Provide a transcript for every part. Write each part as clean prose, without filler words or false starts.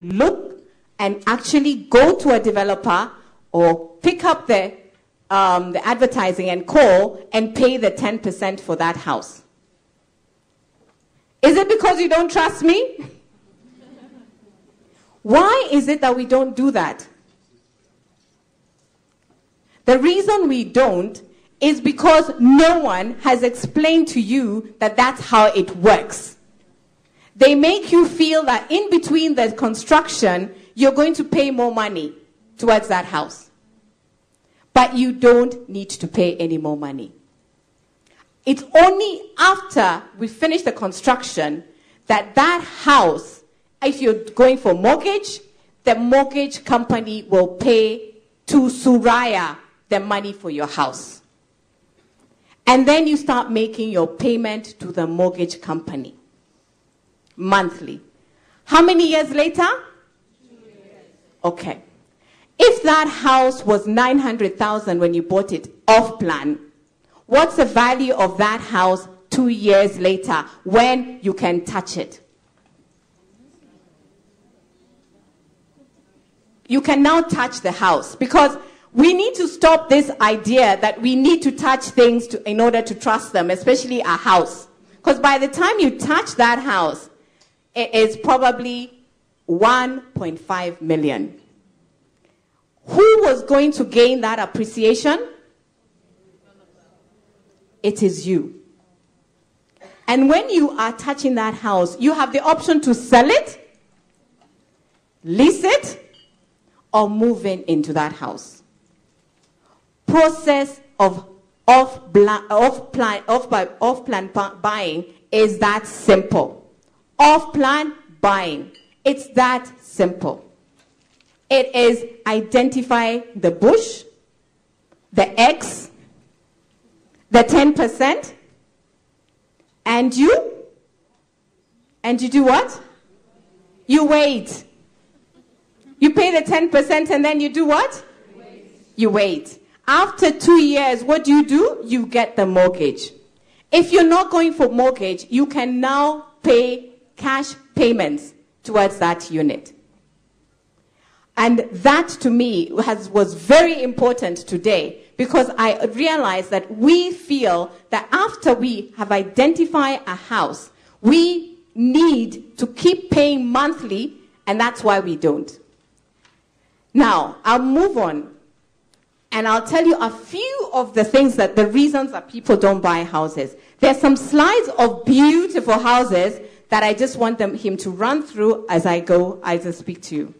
look and actually go to a developer or pick up the advertising and call and pay the 10% for that house? Is it because you don't trust me? Why is it that we don't do that? The reason we don't is because no one has explained to you that that's how it works. They make you feel that in between the construction, you're going to pay more money towards that house. But you don't need to pay any more money. It's only after we finish the construction that that house, if you're going for mortgage, the mortgage company will pay to Suraya the money for your house. And then you start making your payment to the mortgage company monthly. How many years later? 2 years. Okay. If that house was 900,000 when you bought it off plan, what's the value of that house 2 years later when you can touch it? You can now touch the house, because we need to stop this idea that we need to touch things in order to trust them, especially a house. Because by the time you touch that house, it is probably 1.5 million. Who was going to gain that appreciation? It is you. And when you are touching that house, you have the option to sell it, lease it, or move into that house. Process of off-plan buying is that simple. Off-plan buying, it's that simple. It is identify the bush, the X, the 10%, and you do what? You wait. You pay the 10% and then you do what? You wait. After 2 years, what do? You get the mortgage. If you're not going for mortgage, you can now pay cash payments towards that unit. And that, to me, was very important today, because I realized that we feel that after we have identified a house, we need to keep paying monthly, and that's why we don't. Now, I'll move on, and I'll tell you a few of the things that the reasons that people don't buy houses. There's some slides of beautiful houses that I just want him to run through as I speak to you.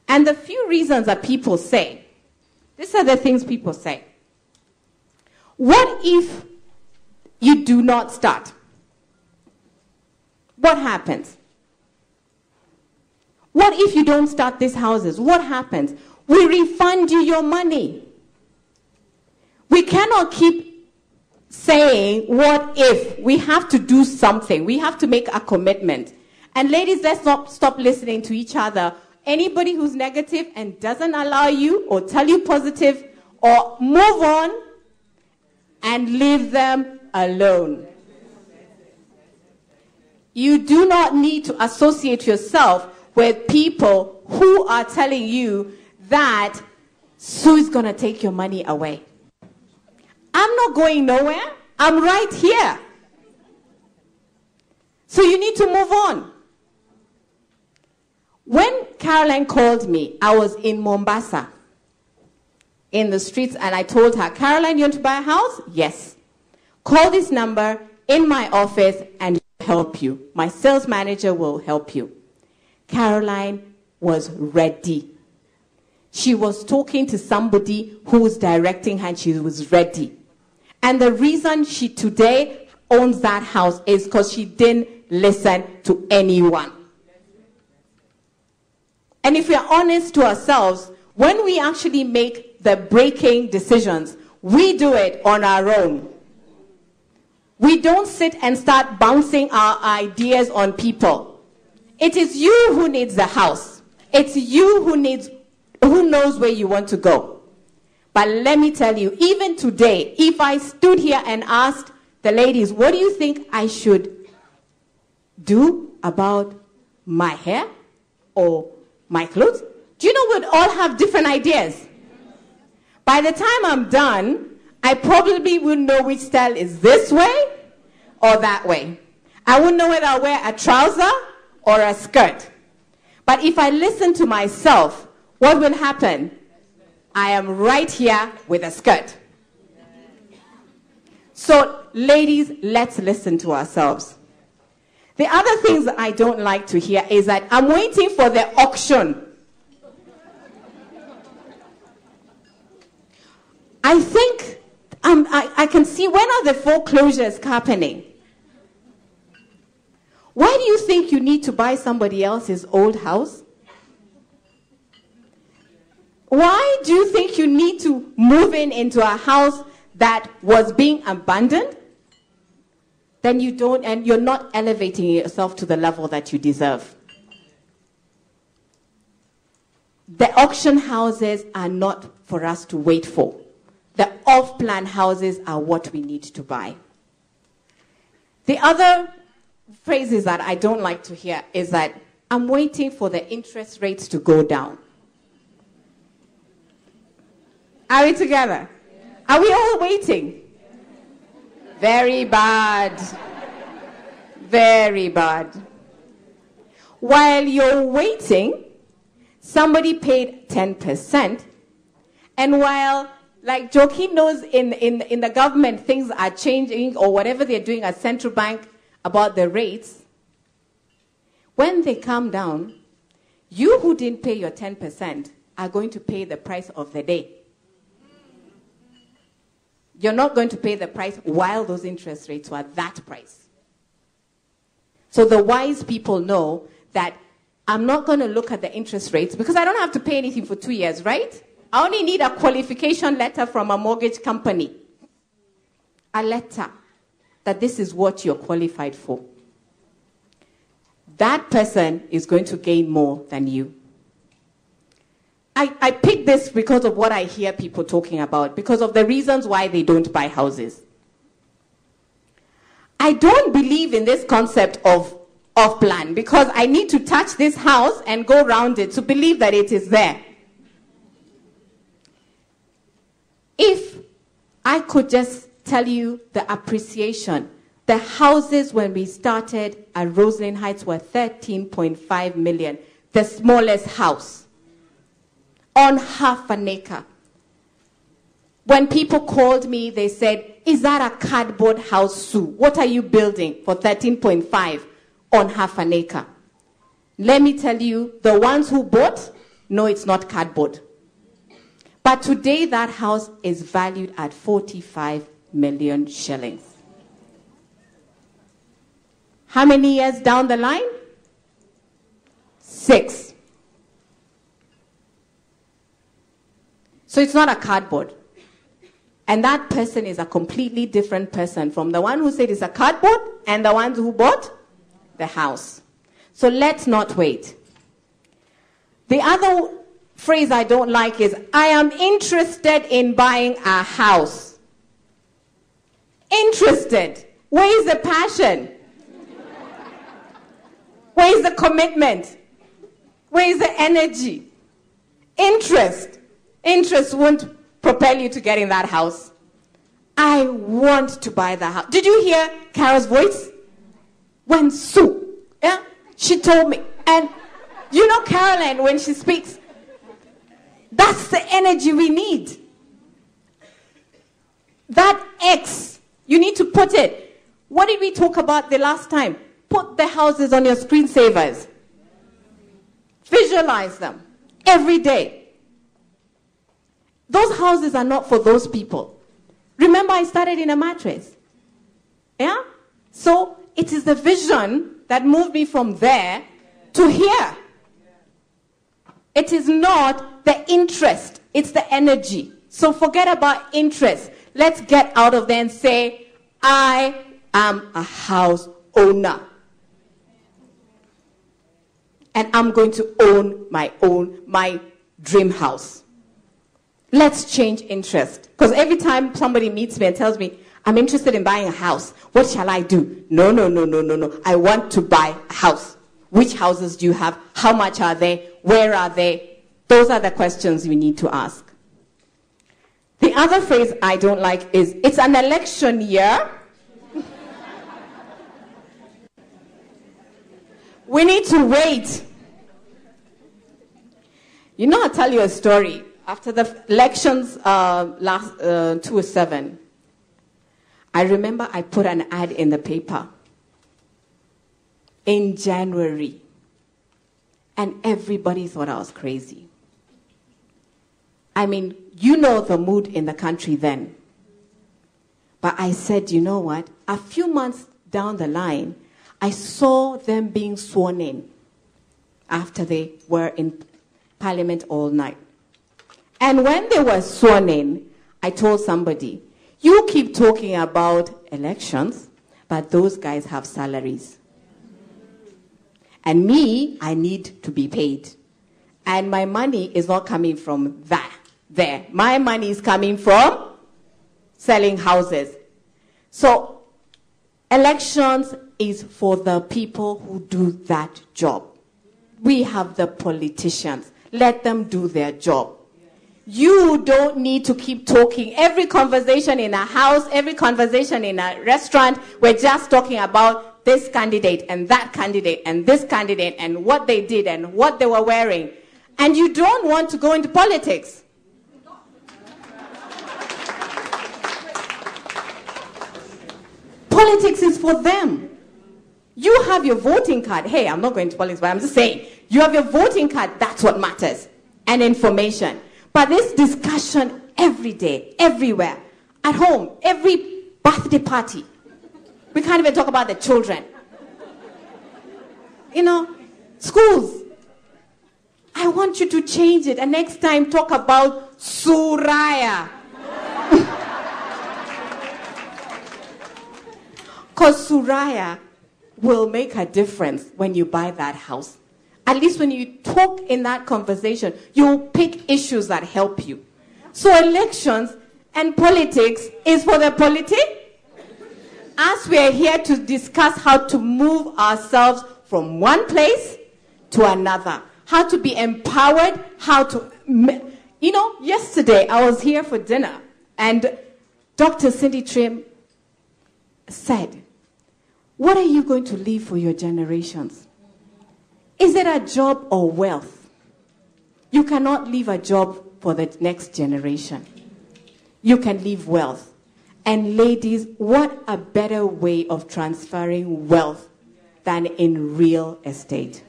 And the few reasons that people say, these are the things people say. What if you do not start? What happens? What if you don't start these houses? What happens? We refund you your money. We cannot keep saying, what if? We have to do something. We have to make a commitment. And ladies, let's not stop listening to each other. Anybody who's negative and doesn't allow you or tell you positive, or move on and leave them alone. You do not need to associate yourself with people who are telling you that Sue is going to take your money away. I'm not going nowhere. I'm right here. So you need to move on. When Caroline called me, I was in Mombasa, in the streets, and I told her, Caroline, you want to buy a house? Yes. Call this number in my office and help you. My sales manager will help you. Caroline was ready. She was talking to somebody who was directing her, and she was ready. And the reason she today owns that house is because she didn't listen to anyone. And if we are honest to ourselves, when we actually make the breaking decisions, we do it on our own. We don't sit and start bouncing our ideas on people. It is you who needs the house. It's you who knows where you want to go. But let me tell you, even today, if I stood here and asked the ladies, what do you think I should do about my hair or my clothes, do you know we'd all have different ideas? By the time I'm done, I probably wouldn't know which style is this way or that way. I wouldn't know whether I'll wear a trouser or a skirt. But if I listen to myself, what will happen? I am right here with a skirt. So, ladies, let's listen to ourselves. The other things that I don't like to hear is that I'm waiting for the auction. I think I can see, when are the foreclosures happening? Why do you think you need to buy somebody else's old house? Why do you think you need to move into a house that was being abandoned? Then you don't, and you're not elevating yourself to the level that you deserve. The auction houses are not for us to wait for. The off-plan houses are what we need to buy. The other phrases that I don't like to hear is that I'm waiting for the interest rates to go down. Are we together? Are we all waiting? Very bad. Very bad. While you're waiting, somebody paid 10%, and while, like Joaquin knows, in the government things are changing, or whatever they're doing at central bank about the rates, when they come down, you who didn't pay your 10% are going to pay the price of the day. You're not going to pay the price while those interest rates were that price. So the wise people know that I'm not going to look at the interest rates because I don't have to pay anything for 2 years, right? I only need a qualification letter from a mortgage company. A letter that this is what you're qualified for. That person is going to gain more than you. I picked this because of what I hear people talking about, because of the reasons why they don't buy houses. I don't believe in this concept of off-plan because I need to touch this house and go around it to believe that it is there. If I could just tell you the appreciation, the houses when we started at Rosalind Heights were 13.5 million, the smallest house. On half an acre. When people called me, they said, is that a cardboard house, Sue? What are you building for 13.5 on half an acre? Let me tell you, the ones who bought, no, it's not cardboard. But today that house is valued at 45 million shillings. How many years down the line? 6. So it's not a cardboard. And that person is a completely different person from the one who said it's a cardboard and the one who bought the house. So let's not wait. The other phrase I don't like is, I am interested in buying a house. Interested. Where is the passion? Where is the commitment? Where is the energy? Interest. Interest won't propel you to getting that house. I want to buy the house. Did you hear Carol's voice? When Sue, she told me. And you know Caroline, when she speaks, that's the energy we need. That X, you need to put it. What did we talk about the last time? Put the houses on your screensavers. Visualize them every day. Those houses are not for those people. Remember, I started in a mattress. Yeah? So it is the vision that moved me from there to here. It is not the interest, it's the energy. So forget about interest. Let's get out of there and say, I am a house owner. And I'm going to own my dream house. Let's change interest. Because every time somebody meets me and tells me, I'm interested in buying a house, what shall I do? No. I want to buy a house. Which houses do you have? How much are they? Where are they? Those are the questions we need to ask. The other phrase I don't like is, it's an election year. We need to wait. You know, I'll tell you a story. After the elections last 2007, I remember I put an ad in the paper in January, and everybody thought I was crazy. I mean, you know the mood in the country then. But I said, you know what? A few months down the line, I saw them being sworn in after they were in Parliament all night. And when they were sworn in, I told somebody, you keep talking about elections, but those guys have salaries. And me, I need to be paid. And my money is not coming from there. My money is coming from selling houses. So elections is for the people who do that job. We have the politicians. Let them do their job. You don't need to keep talking. Every conversation in a house, every conversation in a restaurant, we're just talking about this candidate and that candidate and this candidate and what they did and what they were wearing. And you don't want to go into politics. Politics is for them. You have your voting card. Hey, I'm not going to politics, but I'm just saying, you have your voting card, that's what matters. And information. But this discussion every day, everywhere, at home, every birthday party. We can't even talk about the children. You know, schools. I want you to change it. And next time, talk about Suraya. Because Suraya will make a difference when you buy that house. At least when you talk in that conversation, you'll pick issues that help you. So elections and politics is for the As we are here to discuss how to move ourselves from one place to another. How to be empowered, how to... You know, yesterday I was here for dinner and Dr. Cindy Trimm said, what are you going to leave for your generations? Is it a job or wealth? You cannot leave a job for the next generation. You can leave wealth. And ladies, what a better way of transferring wealth than in real estate?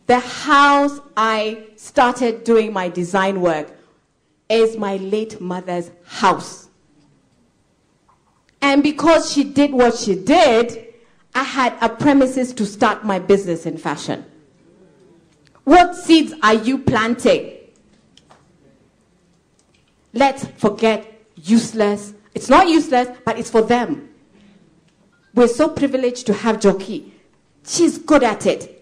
The house I started doing my design work is my late mother's house. And because she did what she did, I had a premises to start my business in fashion. What seeds are you planting? Let's forget useless. It's not useless, but it's for them. We're so privileged to have Joki. She's good at it.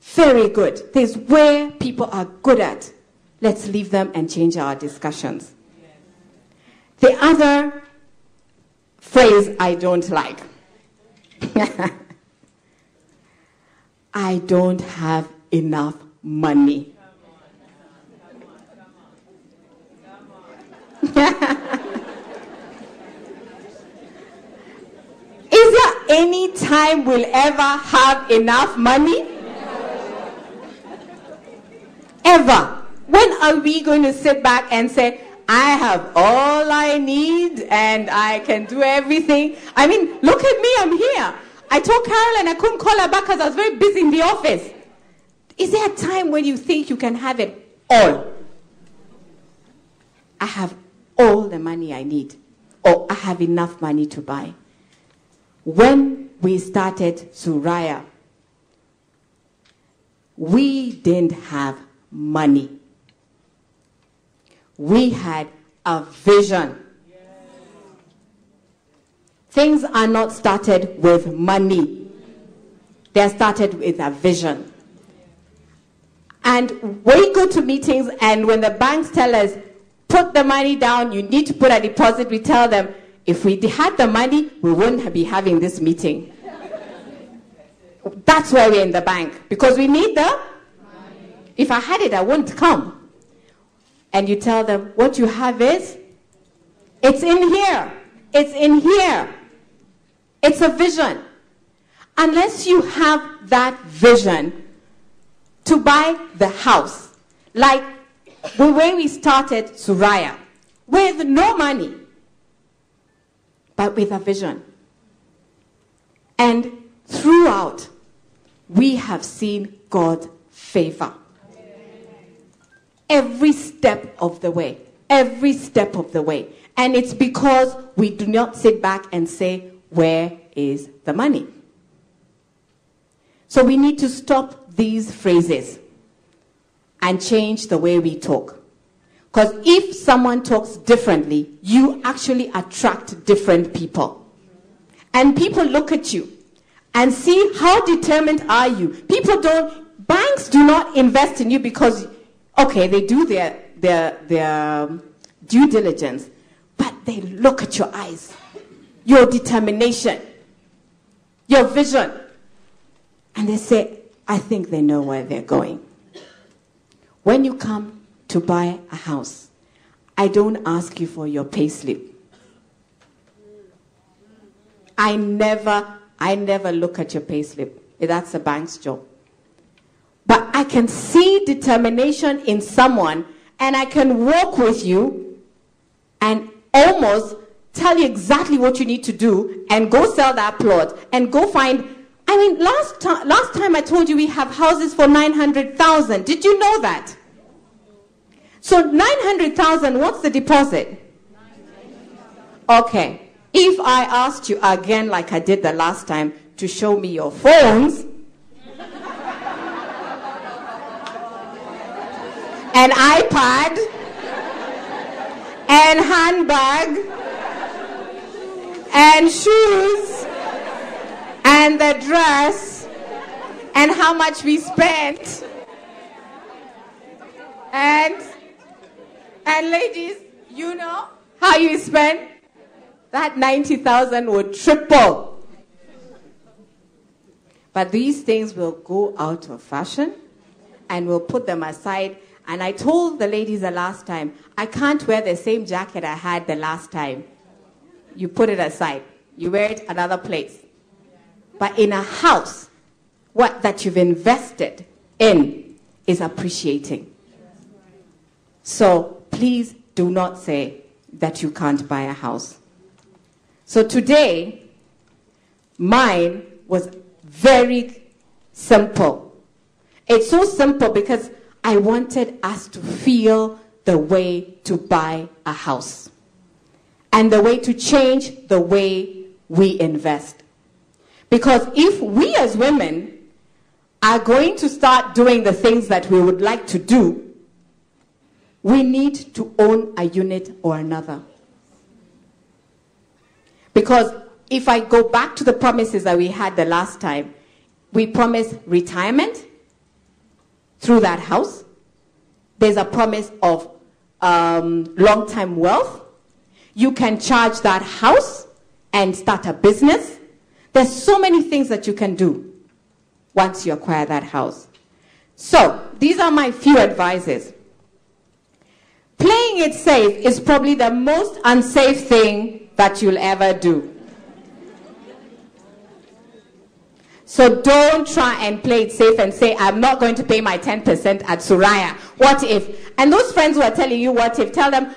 Very good. There's where people are good at. Let's leave them and change our discussions. The other phrase I don't like. I don't have enough money. Is there any time we'll ever have enough money? Ever? When are we going to sit back and say, I have all I need and I can do everything? I mean, look at me, I'm here. I told Carolyn I couldn't call her back because I was very busy in the office. Is there a time when you think you can have it all? I have all the money I need, or I have enough money to buy. When we started Suraya, we didn't have money. We had a vision. Things are not started with money. They're started with a vision. And we go to meetings, and when the banks tell us, put the money down, you need to put a deposit, we tell them, If we had the money, we wouldn't be having this meeting. That's why we're in the bank, because we need the money. If I had it, I wouldn't come. And you tell them, what you have is, it's in here. It's in here. It's a vision. Unless you have that vision to buy the house, like the way we started Suraya, with no money, but with a vision. And throughout, we have seen God's favor. Every step of the way. Every step of the way. And it's because we do not sit back and say, where is the money? So we need to stop these phrases and change the way we talk. Because if someone talks differently, you actually attract different people. And people look at you and see how determined are you. Banks do not invest in you because, okay, they do their due diligence, but they look at your eyes, your determination, your vision, and they say, I think they know where they're going. When you come to buy a house, I don't ask you for your payslip. I never look at your payslip. That's the bank's job. But I can see determination in someone, and I can walk with you and almost tell you exactly what you need to do and go sell that plot and go find. I mean, last time I told you we have houses for 900,000. Did you know that? So 900,000, what's the deposit? Okay. If I asked you again, like I did the last time, to show me your phones, an iPad, and handbag, and shoes, and the dress, and how much we spent, and ladies, you know how you spend, that 90,000 would triple. But these things will go out of fashion, and we'll put them aside. And I told the ladies the last time, I can't wear the same jacket I had the last time. You put it aside. You wear it another place. But in a house, what that you've invested in is appreciating. So please do not say that you can't buy a house. So today, mine was very simple. It's so simple because I wanted us to feel the way to buy a house and the way to change the way we invest. Because if we as women are going to start doing the things that we would like to do, we need to own a unit or another. Because if I go back to the promises that we had the last time, we promised retirement through that house. There's a promise of long-term wealth. You can charge that house and start a business. There's so many things that you can do once you acquire that house. So these are my few advices. Playing it safe is probably the most unsafe thing that you'll ever do. So don't try and play it safe and say, I'm not going to pay my 10% at Suraya. What if? And those friends who are telling you what if, tell them,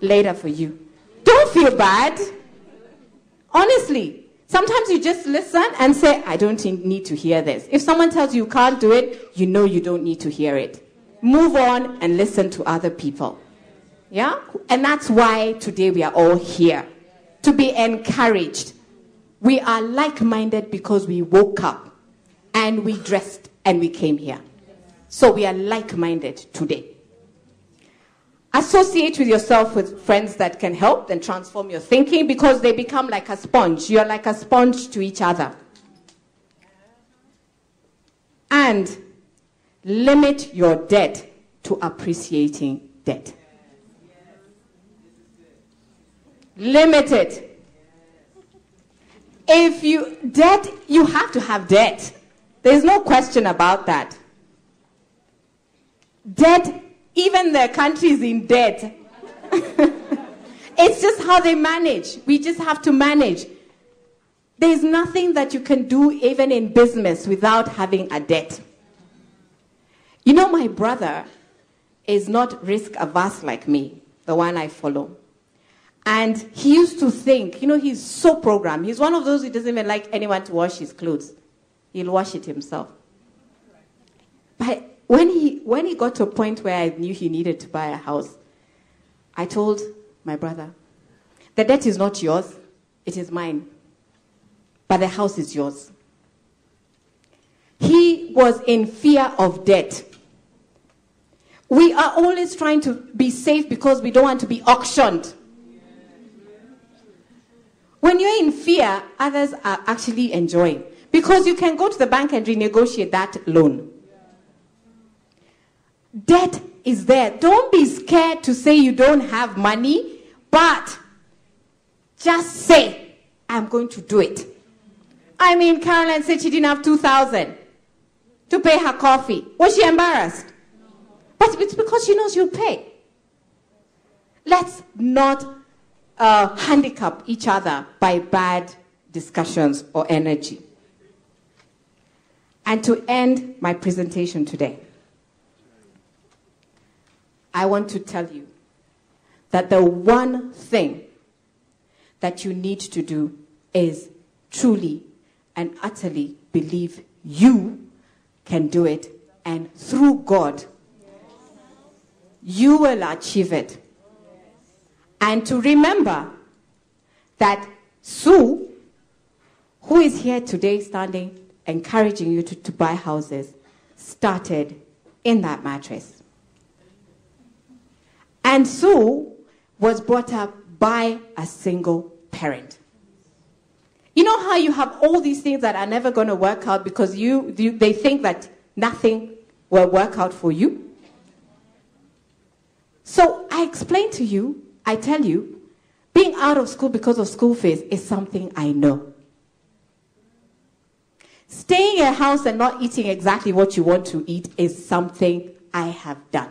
later for you. Don't feel bad. Honestly, sometimes you just listen and say, I don't need to hear this. If someone tells you can't do it, you know you don't need to hear it. Move on and listen to other people. Yeah? And that's why today we are all here. To be encouraged. We are like-minded because we woke up and we dressed and we came here. So we are like-minded today. Associate with yourself with friends that can help and transform your thinking because they become like a sponge. You're like a sponge to each other. And limit your debt to appreciating debt. limit it. If you have to have debt. There's no question about that. Debt, even the countries in debt. It's just how they manage. We just have to manage. There's nothing that you can do even in business without having a debt. You know, my brother is not risk averse like me, the one I follow. And he used to think, you know, he's so programmed. He's one of those who doesn't even like anyone to wash his clothes. He'll wash it himself. But when he got to a point where I knew he needed to buy a house, I told my brother, the debt is not yours, it is mine. But the house is yours. He was in fear of debt. We are always trying to be safe because we don't want to be auctioned. When you're in fear, others are actually enjoying. Because you can go to the bank and renegotiate that loan. Debt is there. Don't be scared to say you don't have money, but just say, I'm going to do it. I mean, Caroline said she didn't have 2,000 to pay her coffee. Was she embarrassed? But it's because she knows you'll pay. Let's not handicap each other by bad discussions or energy. And to end my presentation today, I want to tell you that the one thing that you need to do is truly and utterly believe you can do it, and through God, you will achieve it. And to remember that Sue, who is here today standing, encouraging you to buy houses, started in that mattress. And Sue was brought up by a single parent. You know how you have all these things that are never going to work out because they think that nothing will work out for you? So I explain to you, I tell you, being out of school because of school fees is something I know. Staying in a house and not eating exactly what you want to eat is something I have done.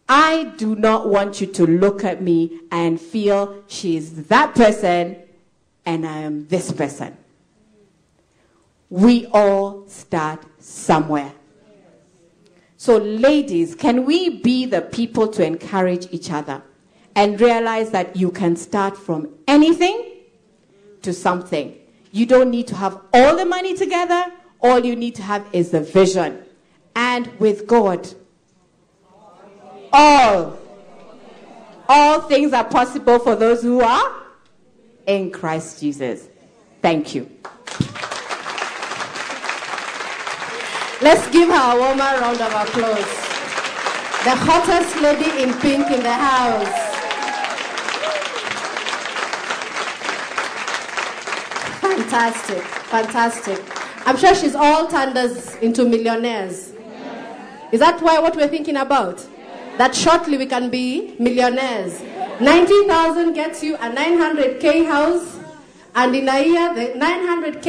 I do not want you to look at me and feel she's that person and I am this person. We all start somewhere. So ladies, can we be the people to encourage each other and realize that you can start from anything to something? You don't need to have all the money together. All you need to have is the vision. And with God, all things are possible for those who are in Christ Jesus. Thank you. Let's give her a warmer round of applause. The hottest lady in pink in the house. Fantastic, fantastic. I'm sure she's all turned us into millionaires. Is that what we're thinking about? That shortly we can be millionaires. 90,000 gets you a 900K house, and in a year the 900K